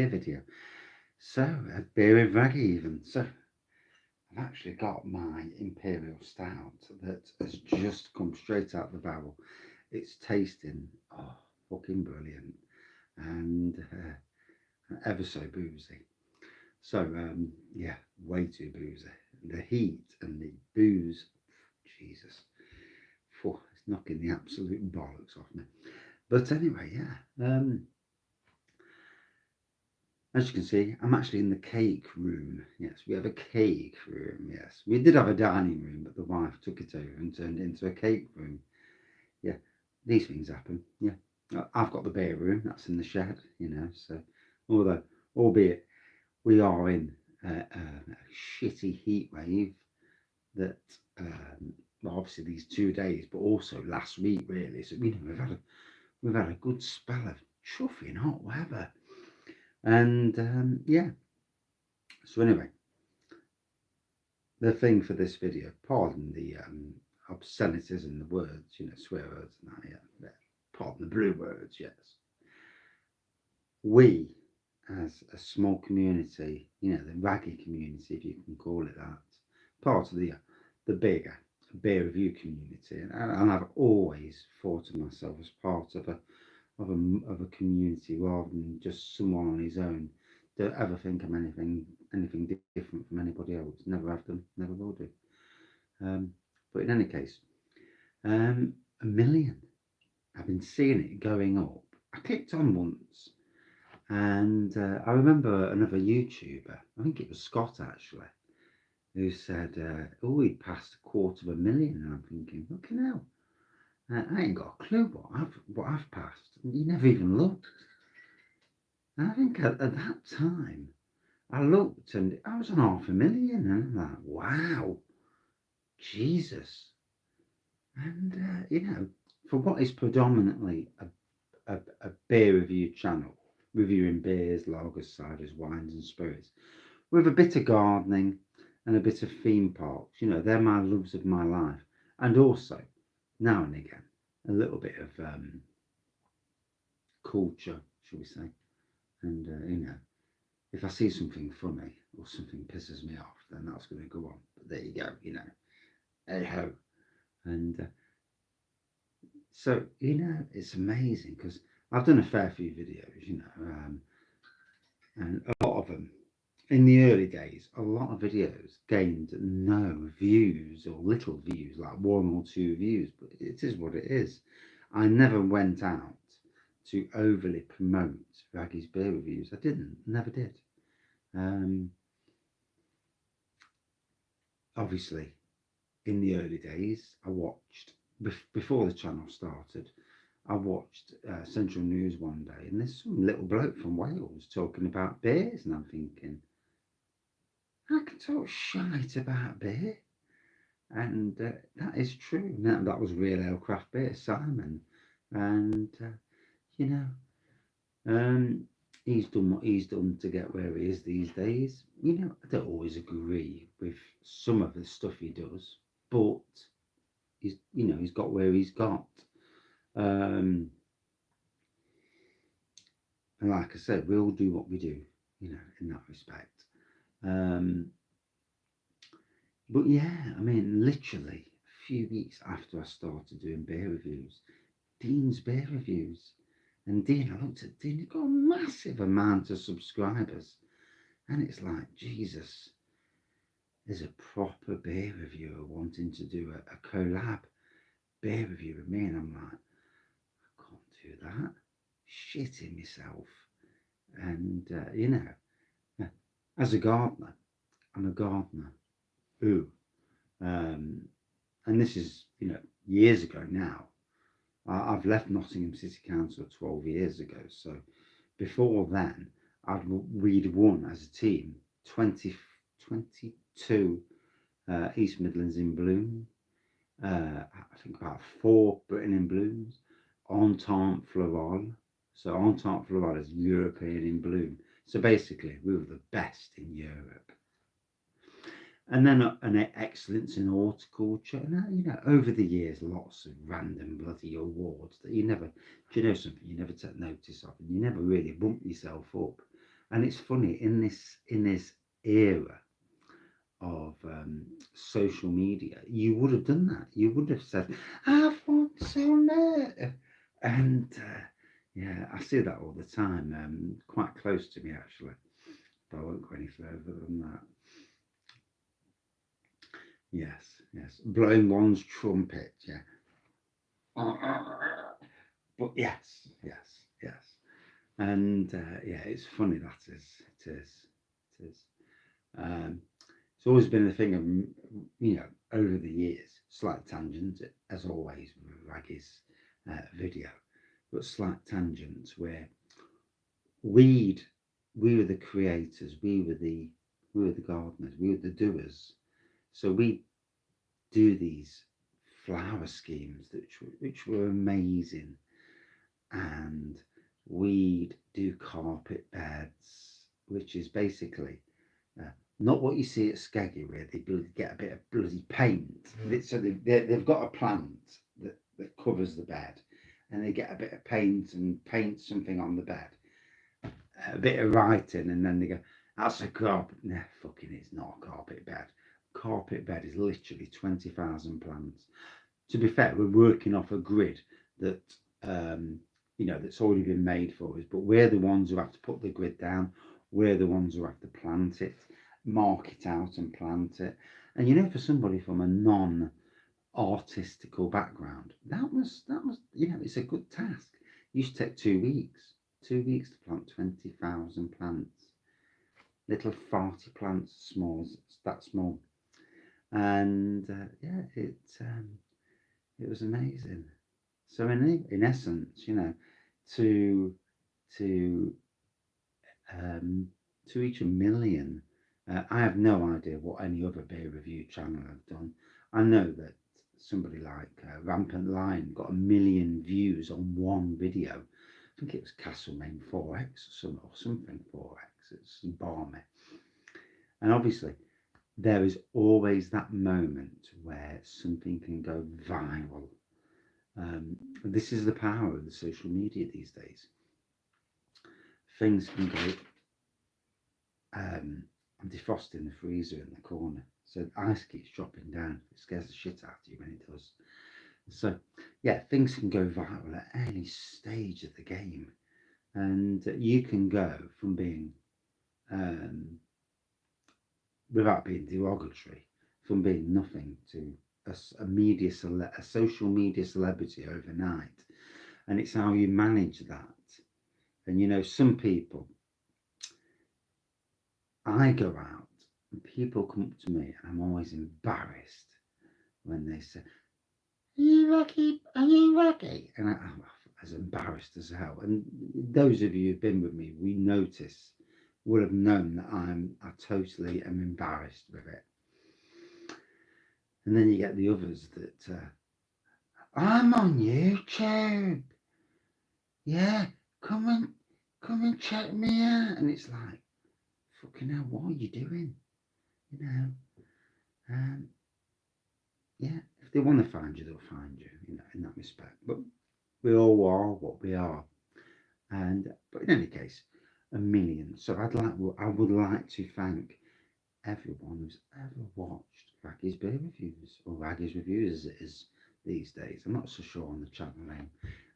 video. So, a beer with Wraggy even. So, I've actually got my Imperial Stout that has just come straight out the barrel. It's tasting, fucking brilliant. And ever so boozy. So, yeah, way too boozy. The heat and the booze, Jesus, it's knocking the absolute bollocks off me. But anyway, yeah. As you can see, I'm actually in the cake room. Yes, we have a cake room. Yes, we did have a dining room, but the wife took it over and turned it into a cake room. Yeah, these things happen. Yeah, I've got the beer room. That's in the shed. So albeit we are in a shitty heat wave that, well, obviously these 2 days, but also last week really. So we've had a good spell of chuffing hot weather, and yeah. So anyway, the thing for this video, pardon the obscenities in the words, swear words and that, yeah, pardon the blue words, yes. We, as a small community, the Wraggy community, if you can call it that, part of the bigger beer review community, and I've always thought of myself as part of a community rather than just someone on his own. Don't ever think I'm anything different from anybody else. Never have done, never will do. But in any case, a million. I've been seeing it going up. I clicked on once, and I remember another YouTuber, I think it was Scott actually, who said, oh, he passed 250,000, and I'm thinking, fucking hell, I ain't got a clue what I've passed. You never even looked. And I think at that time, I looked and I was on 500,000, and I'm like, wow, Jesus. And for what is predominantly a beer review channel, reviewing beers, lagers, ciders, wines and spirits, with a bit of gardening and a bit of theme parks, they're my loves of my life. And also, now and again, a little bit of culture, shall we say. And, if I see something funny or something pisses me off, then that's going to go on. But there you go, hey ho. And so, it's amazing because I've done a fair few videos, and a lot of them, in the early days, a lot of videos gained no views or little views, like 1 or 2 views, but it is what it is. I never went out to overly promote Wraggy's beer reviews. I didn't, never did. Obviously, in the early days, I watched, before the channel started, I watched Central News one day, and there's some little bloke from Wales talking about beers, and I'm thinking, I can talk shite about beer. And that is true. Now, that was Real Ale Craft Beer, Simon. And, he's done what he's done to get where he is these days. I don't always agree with some of the stuff he does, but he's got where he's got. And like I said, we all do what we do, in that respect. But yeah, I mean, literally a few weeks after I started doing beer reviews, Dean's beer reviews, and Dean, I looked at Dean, he's got a massive amount of subscribers, and it's like, Jesus, there's a proper beer reviewer wanting to do a collab beer review with me, and I'm like, I can't do that, shitting myself. And as a gardener, I'm a gardener. Ooh. And this is, years ago now. I've left Nottingham City Council 12 years ago. So before then, we'd won as a team 2022 East Midlands in Bloom. I think about 4 Britain in Blooms. Entente Florale. So Entente Florale is European in Bloom. So basically, we were the best in Europe. And then an excellence in horticulture. And, over the years, lots of random bloody awards that you never, do you know something, you never take notice of, and you never really bump yourself up. And it's funny, in this era of social media, you would have done that. You would have said, "I've won some," and yeah, I see that all the time. Quite close to me actually, but I won't go any further than that. Yes, yes, blowing one's trumpet. Yeah, but yes, yes, yes, and yeah, it's funny that is. It is. It is. Um, it's always been a thing of, over the years, slight tangent, as always, with Wraggy's video, but slight tangents where we'd, we were the creators, we were the gardeners, we were the doers. So we do these flower schemes which were amazing, and we'd do carpet beds, which is basically not what you see at Skeggy, where they get a bit of bloody paint. So they've got a plant that covers the bed, and they get a bit of paint and paint something on the bed, a bit of writing, and then they go, "That's a carpet." Nah, fucking, it's not a carpet bed. Carpet bed is literally 20,000 plants. To be fair, we're working off a grid that that's already been made for us, but we're the ones who have to put the grid down. We're the ones who have to plant it, mark it out, and plant it. And for somebody from a non-artistical background, that was it's a good task. It used to take 2 weeks, 2 weeks to plant 20,000 plants, little farty plants, small, that small, and yeah, it was amazing. So in essence, to to to reach a million, I have no idea what any other beer review channel have done. I know that somebody like Rampant Lion got 1 million views on one video. I think it was Castlemaine 4X or something 4X. It's balmy. And obviously, there is always that moment where something can go viral. This is the power of the social media these days. Things can go. I'm defrosting the freezer in the corner, so the ice keeps dropping down. It scares the shit out of you when it does. So, yeah, things can go viral at any stage of the game, and you can go from being, without being derogatory, from being nothing to a social media celebrity overnight, and it's how you manage that. And some people, I go out and people come up to me, and I'm always embarrassed when they say, "Are you Wraggy? Are you Wraggy?" And I'm as embarrassed as hell. And those of you who've been with me, we notice, will have known that I totally am embarrassed with it. And then you get the others that, "I'm on YouTube. Yeah, come and check me out." And it's like, fucking hell, what are you doing? Um, yeah, if they want to find you, they'll find you, in that respect. But we all are what we are. But in any case, 1 million. So I would like to thank everyone who's ever watched Wraggy's beer reviews, or Wraggy's reviews as it is these days. I'm not so sure on the channel name.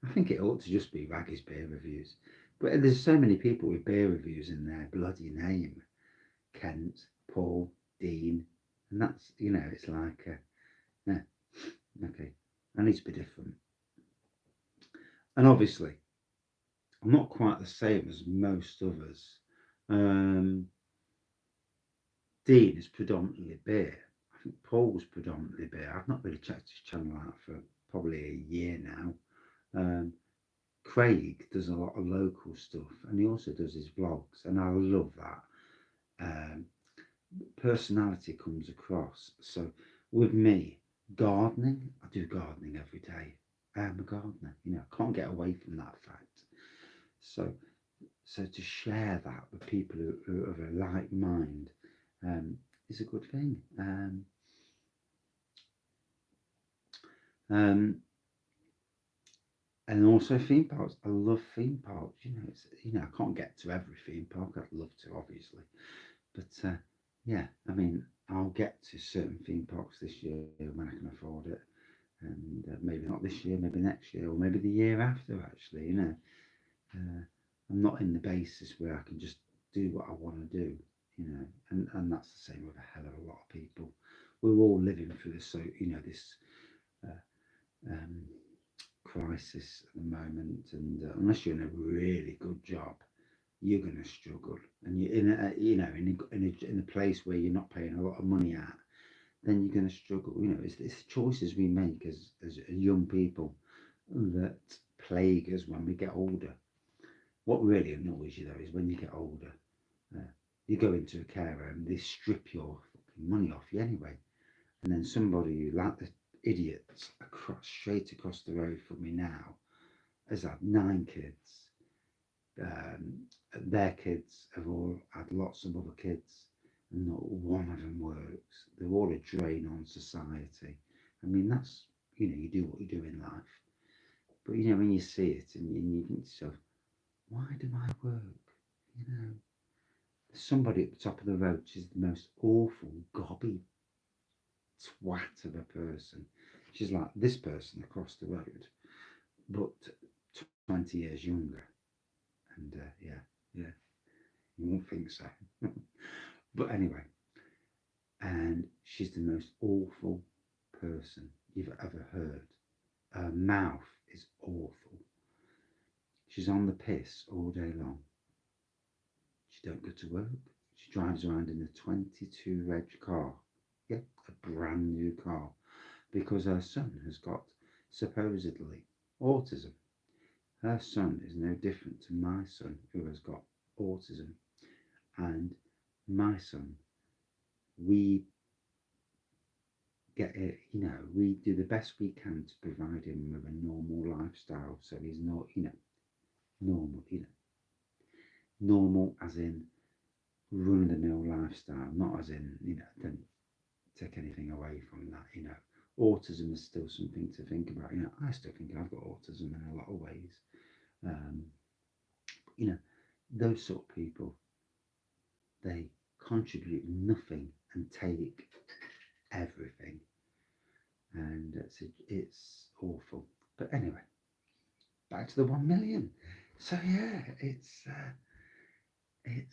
I think it ought to just be Wraggy's beer reviews. But there's so many people with beer reviews in their bloody name. Kent, Paul, Dean, and that's, it's like, yeah, okay, I need to be different. And obviously, I'm not quite the same as most others. Dean is predominantly beer. I think Paul's predominantly beer. I've not really checked his channel out for probably a year now. Craig does a lot of local stuff, and he also does his vlogs, and I love that. Personality comes across. So with me, gardening, I do gardening every day. I am a gardener, I can't get away from that fact. So to share that with people who are of a like mind is a good thing. And also theme parks. I love theme parks. I can't get to every theme park. I'd love to, obviously, but yeah, I mean, I'll get to certain theme parks this year when I can afford it, and maybe not this year, maybe next year, or maybe the year after. Actually, I'm not in the basis where I can just do what I want to do. And that's the same with a hell of a lot of people. We're all living through this, so this um, crisis at the moment, and unless you're in a really good job, you're going to struggle, and you're in a place where you're not paying a lot of money at, then you're going to struggle. It's the choices we make as young people that plague us when we get older. What really annoys you though is when you get older, uh, you go into a care home, they strip your fucking money off you anyway, and then somebody like the idiots straight across the road from me now has had 9 kids. Their kids have all had lots of other kids, and not one of them works. They're all a drain on society. I mean, that's, you do what you do in life. But, when you see it and you think to yourself, why do I work? There's somebody at the top of the road, she's the most awful, gobby twat of a person. She's like this person across the road, but 20 years younger. And yeah, you won't think so. But anyway, and she's the most awful person you've ever heard. Her mouth is awful. She's on the piss all day long. She don't go to work. She drives around in a 22 reg car. Yeah, a brand new car. Because her son has got, supposedly, autism. Her son is no different to my son, who has got autism. And my son, we get it, we do the best we can to provide him with a normal lifestyle. So he's not, normal, normal as in run of the mill lifestyle, not as in, don't take anything away from that, Autism is still something to think about. I still think I've got autism in a lot of ways. Um, those sort of people, they contribute nothing and take everything, and it's awful. But anyway, back to the 1 million. So yeah, I'd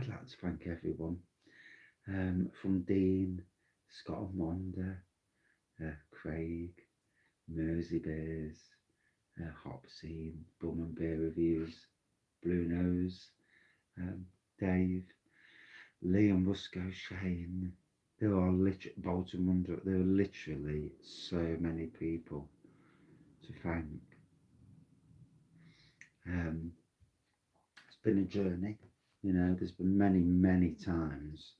like to thank everyone, from Dean, Scott and Wanda, Craig, Mersey Bears, Hop Scene, Bum and Beer Reviews, Blue Nose, Dave, Liam, Rusco, Shane. There are literally Bolton Wonder. There are literally so many people to thank. It's been a journey. There's been many, many times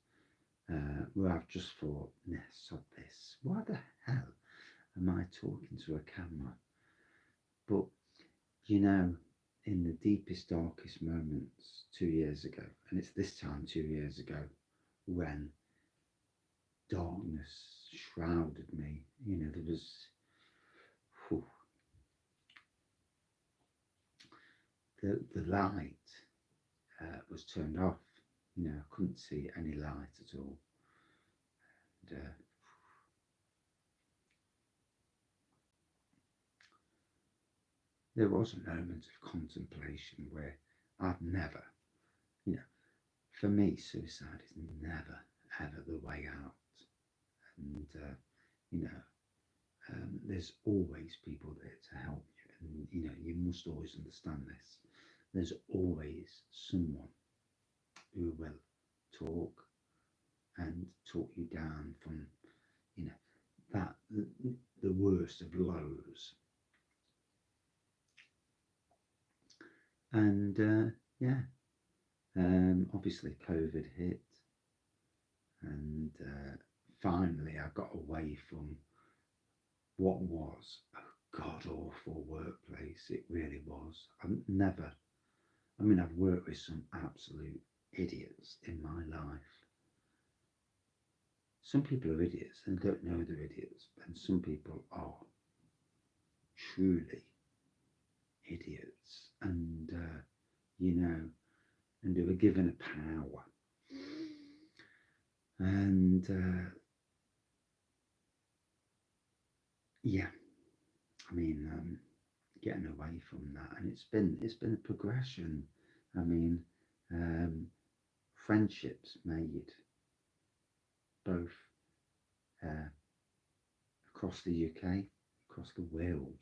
where I've just thought, nah, sod this. Why the hell am I talking to a camera? But, in the deepest, darkest moments 2 years ago, and it's this time 2 years ago, when darkness shrouded me, there was, whew, the light was turned off. I couldn't see any light at all. And, there was a moment of contemplation where I've never, for me, suicide is never, ever the way out. And, there's always people there to help you. And, you must always understand this. There's always someone who will talk and talk you down from, that the worst of lows. And obviously COVID hit, and finally I got away from what was a god awful workplace. It really was. I've worked with some absolute idiots in my life. Some people are idiots and don't know they're idiots, and some people are truly idiots, and you know, and they were given a power, and yeah, I mean, getting away from that, and it's been a progression. I mean, um, friendships made both uh, across the UK, across the world.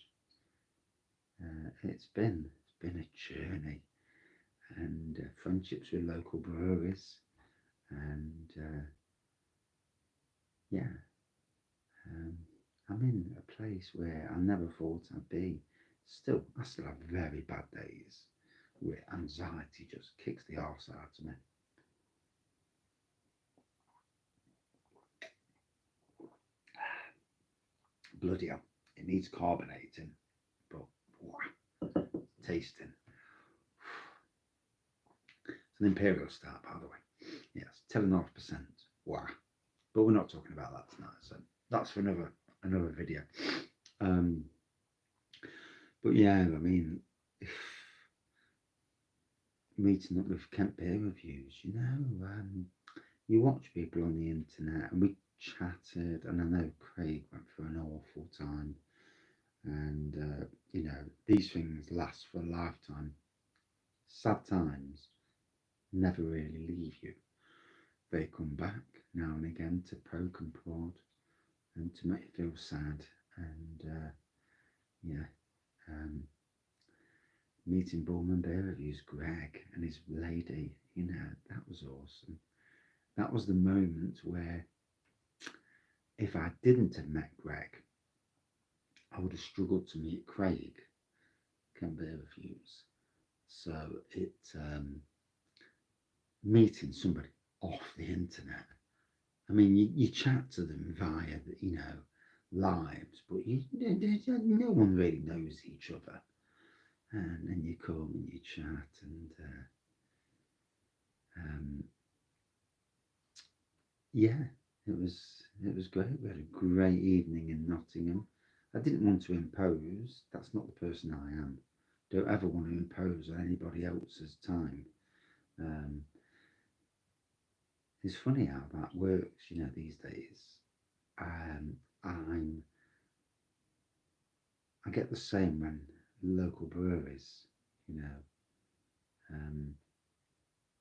It's been a journey, and friendships with local breweries, and yeah, um, I'm in a place where I never thought I'd be. I still have very bad days where anxiety just kicks the arse out of me. Bloody hell, it needs carbonating, but wow, tasting. It's an imperial stout, by the way. Yes, 10.5%. Wow. But we're not talking about that tonight, so that's for another video. Um, but yeah, I mean, meeting up with Kent Beer Reviews, you watch people on the internet, and we chatted, and I know Craig went through an awful time, and these things last for a lifetime. Sad times never really leave you. They come back now and again to poke and prod and to make you feel sad. And yeah, um, meeting Bullman Bear Reviews, Greg and his lady, that was awesome. That was the moment where, if I didn't have met Greg, I would have struggled to meet Craig, Can Bear Reviews. So meeting somebody off the internet. I mean, you chat to them via, lives, but no one really knows each other. And then you come and you chat, and um, yeah, it was great. We had a great evening in Nottingham. I didn't want to impose. That's not the person I am. Don't ever want to impose on anybody else's time. Um, it's funny how that works, these days. Um, I'm I get the same when local breweries, you know, um,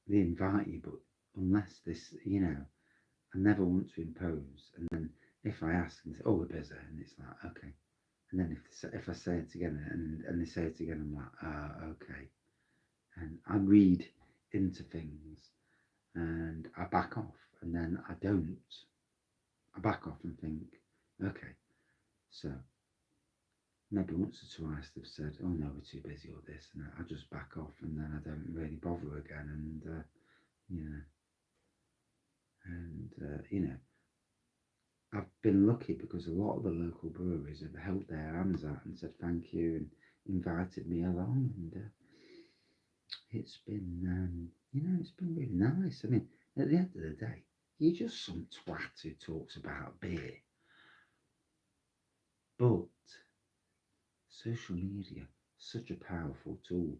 they invite you, but unless this, I never want to impose. And then if I ask and say, "Oh, we're busy," and it's like, okay. And then if I say it again and they say it again, I'm like, okay. And I read into things and I back off, and then I don't. I back off and think, okay, so maybe once or twice they've said, "Oh no, we're too busy," or this, and I just back off, and then I don't really bother again. And yeah, and I've been lucky because a lot of the local breweries have held their hands out and said thank you and invited me along, and it's been really nice. I mean, at the end of the day, you're just some twat who talks about beer, but social media, such a powerful tool,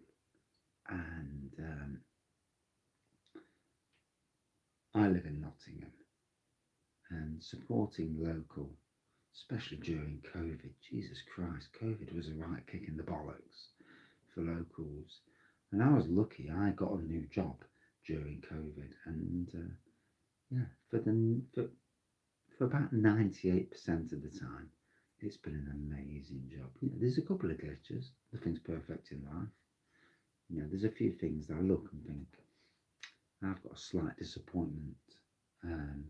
and I live in Nottingham, and supporting local, especially during COVID. Jesus Christ, COVID was a right kick in the bollocks for locals. And I was lucky, I got a new job during COVID. And yeah, for about 98% of the time, it's been an amazing job. There's a couple of glitches, nothing's perfect in life. There's a few things that I look and think, I've got a um,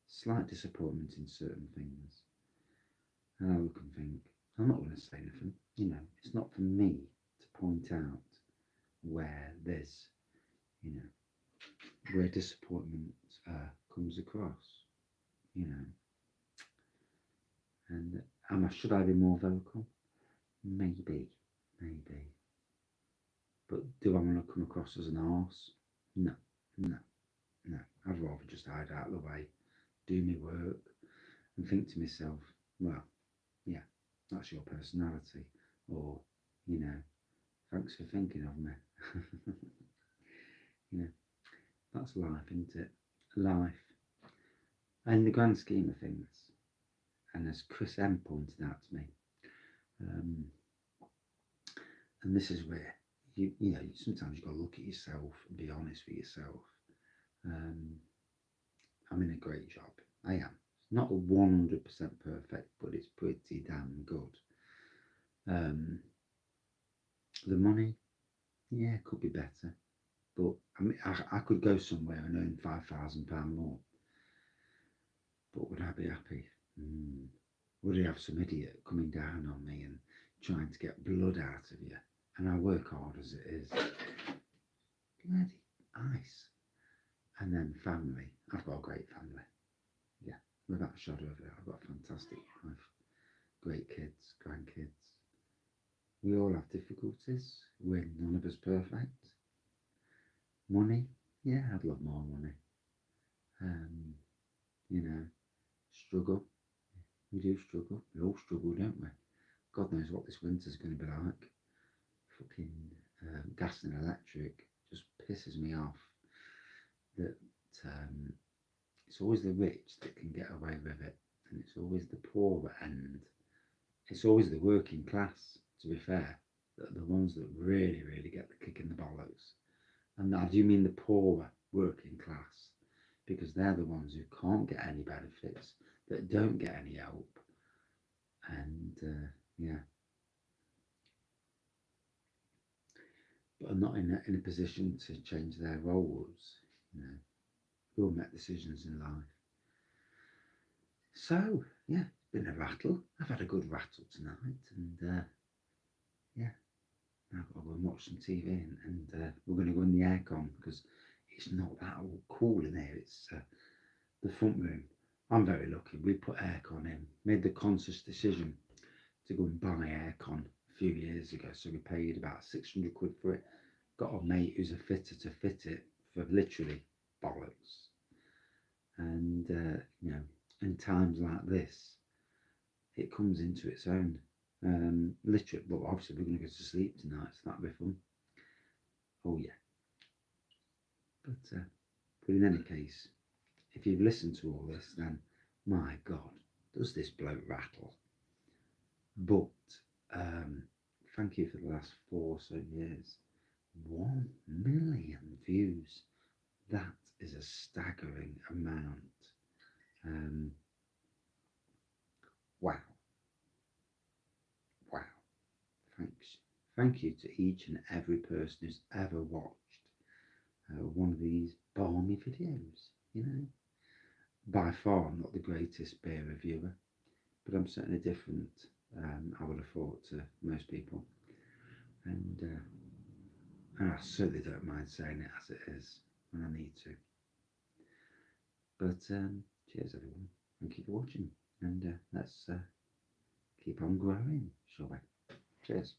slight disappointment in certain things. And I look and think, I'm not going to say anything. It's not for me to point out where there's, you know, where disappointment comes across, you know. And should I be more vocal? Maybe, maybe. But do I want to come across as an arse? No, no, no. I'd rather just hide out of the way, do my work, and think to myself, well, yeah, that's your personality, or, you know, Thanks for thinking of me. You know, that's life, isn't it? Life. In the grand scheme of things, and as Chris M pointed out to me, and this is where you know sometimes you've got to look at yourself and be honest with yourself. I'm in a great job. I am. It's not 100% perfect, but it's pretty damn good. The money, yeah, could be better, but I mean, I could go somewhere and earn £5,000 more. But would I be happy? Would I have some idiot coming down on me and trying to get blood out of you? And I work hard as it is. Bloody ice. And then family. I've got a great family. Yeah, without a shadow of it. I've got a fantastic wife. Great kids, grandkids. We all have difficulties. We're none of us perfect. Money. Yeah, I'd love more money. You know, struggle. We do struggle. We all struggle, don't we? God knows what this winter's going to be like. Fucking gas and electric just pisses me off. That it's always the rich that can get away with it, and it's always the poor end. It's always the working class, to be fair, that are the ones that really, really get the kick in the bollocks. And I do mean the poorer working class, because they're the ones who can't get any benefits, that don't get any help. And yeah, but are not in a position to change their roles. You know, we all make decisions in life. So yeah, it's been a rattle. I've had a good rattle tonight, and yeah, now I've got to go and watch some TV, and we're going to go in the aircon because it's not that all cool in here. It's the front room. I'm very lucky. We put aircon in. Made the conscious decision to go and buy aircon a few years ago. So we paid about 600 quid for it. Got a mate who's a fitter to fit it for literally bollocks. And you know, in times like this, it comes into its own. Literally, well, obviously we're going to go to sleep tonight, so that'll be fun. Oh yeah. But in any case, if you've listened to all this, then my God, does this bloke rattle? But thank you for the last 4 or so years. 1 million views. That is a staggering amount. Wow. Wow. Thanks. Thank you to each and every person who's ever watched one of these balmy videos. You know, by far I'm not the greatest beer reviewer, but I'm certainly different, I would have thought, to most people. And I certainly don't mind saying it as it is when I need to. But cheers everyone. Thank you for watching. And let's keep on growing, shall we? Cheers.